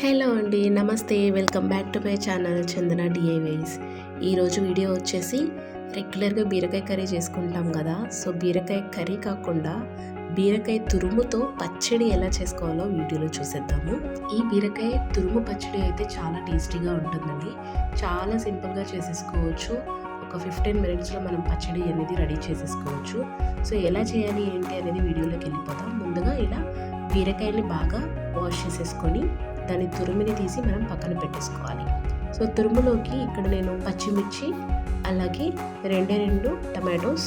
Hello అండి, నమస్తే. Welcome back to my channel Chandana DIYs. ఈరోజు వీడియో వచ్చేసి రెగ్యులర్గా బీరకాయ కర్రీ చేసుకుంటాం కదా. సో బీరకాయ కర్రీ కాకుండా బీరకాయ తురుముతో పచ్చడి ఎలా చేసుకోవాలో వీడియోలో చూసేద్దాము. ఈ బీరకాయ తురుము పచ్చడి అయితే చాలా టేస్టీగా ఉంటుందండి. చాలా సింపుల్గా చేసేసుకోవచ్చు. ఒక 15 మినిట్స్లో మనం పచ్చడి అనేది రెడీ చేసేసుకోవచ్చు. సో ఎలా చేయాలి ఏంటి అనేది వీడియోలోకి వెళ్ళిపోతాం. ముందుగా ఇలా బీరకాయని బాగా వాష్ చేసేసుకొని దాని తురుముని తీసి మనం పక్కన పెట్టేసుకోవాలి. సో తురుములోకి ఇక్కడ నేను పచ్చిమిర్చి, అలాగే రెండు టమాటోస్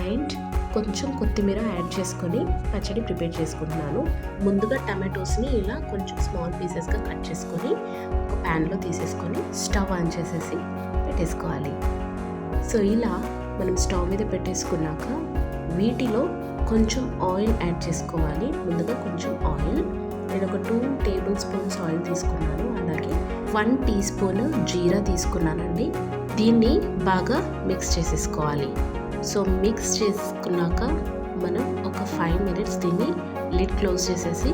అండ్ కొంచెం కొత్తిమీర యాడ్ చేసుకొని పచ్చడి ప్రిపేర్ చేసుకుంటున్నాను. ముందుగా టమాటోస్ని ఇలా కొంచెం స్మాల్ పీసెస్గా కట్ చేసుకొని ఒక ప్యాన్లో తీసేసుకొని స్టవ్ ఆన్ చేసేసి పెట్టేసుకోవాలి. సో ఇలా మనం స్టవ్ మీద పెట్టేసుకున్నాక వీటిలో కొంచెం ఆయిల్ యాడ్ చేసుకోవాలి. ముందుగా కొంచెం ఆయిల్, నేను ఒక 2 టేబుల్ స్పూన్స్ ఆయిల్ తీసుకున్నాను. అలాగే 1 టీ స్పూన్ జీరా తీసుకున్నానండి. దీన్ని బాగా మిక్స్ చేసేసుకోవాలి. సో మిక్స్ చేసుకున్నాక మనం ఒక 5 మినిట్స్ దీన్ని లిడ్ క్లోజ్ చేసేసి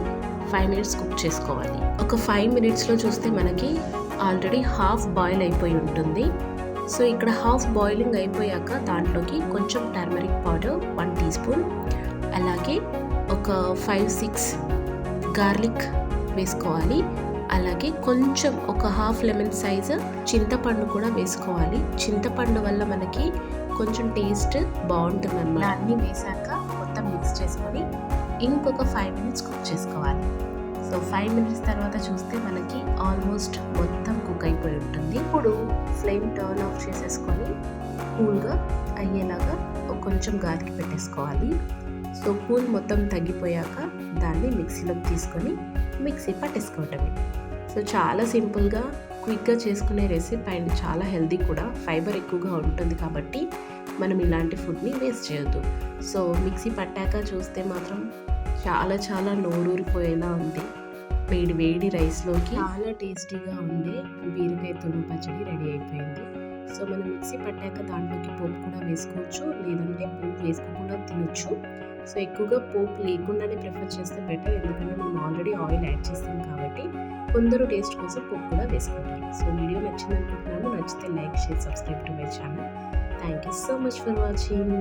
5 మినిట్స్ కుక్ చేసుకోవాలి. ఒక 5 మినిట్స్లో చూస్తే మనకి ఆల్రెడీ హాఫ్ బాయిల్ అయిపోయి ఉంటుంది. సో ఇక్కడ హాఫ్ బాయిలింగ్ అయిపోయాక దాంట్లోకి కొంచెం టర్మరిక్ పౌడర్ 1 టీ స్పూన్, అలాగే ఒక 5-6 గార్లిక్ వేసుకోవాలి. అలాగే కొంచెం ఒక హాఫ్ లెమన్ సైజు చింతపండు కూడా వేసుకోవాలి. చింతపండు వల్ల మనకి కొంచెం టేస్ట్ బాగుంటుంది అన్నమాట. అన్నీ వేసాక మొత్తం మిక్స్ చేసుకొని ఇంకొక 5 మినిట్స్ కుక్ చేసుకోవాలి. సో 5 మినిట్స్ తర్వాత చూస్తే మనకి ఆల్మోస్ట్ మొత్తం కుక్ అయిపోయి ఉంటుంది. ఇప్పుడు ఫ్లేమ్ టర్న్ ఆఫ్ చేసేసుకొని కూల్గా అయ్యేలాగా కొంచెం గాలికి పెట్టేసుకోవాలి. సో కూల్ మొత్తం తగ్గిపోయాక దాన్ని మిక్సీలోకి తీసుకొని మిక్సీ పట్టేసుకోవటమే. సో చాలా సింపుల్గా క్విక్గా చేసుకునే రెసిపీ అండ్ చాలా హెల్దీ కూడా. ఫైబర్ ఎక్కువగా ఉంటుంది కాబట్టి మనం ఇలాంటి ఫుడ్ని వేస్ట్ చేయొద్దు. సో మిక్సీ పట్టాక చూస్తే మాత్రం చాలా చాలా నోరూరిపోయేలా ఉంది. వేడి వేడి రైస్లోకి చాలా టేస్టీగా ఉండే బీరకాయ తురుము పచ్చడి రెడీ అయిపోయింది. సో మనం మిక్సీ పట్టాక దాంట్లోకి పోపు కూడా వేసుకోవచ్చు, లేదంటే పోపు వేసుకోకుండా తినొచ్చు. సో ఎక్కువగా పోపు లేకుండానే ప్రిఫర్ చేస్తే బెటర్, ఎందుకంటే మనం ఆల్రెడీ ఆయిల్ యాడ్ చేస్తాం కాబట్టి. కొందరు టేస్ట్ కోసం పోపు కూడా వేసుకుంటారు. సో వీడియో నచ్చింది అనుకుంటున్నాను. నచ్చితే like, share, subscribe to my channel. Thank you so much for watching.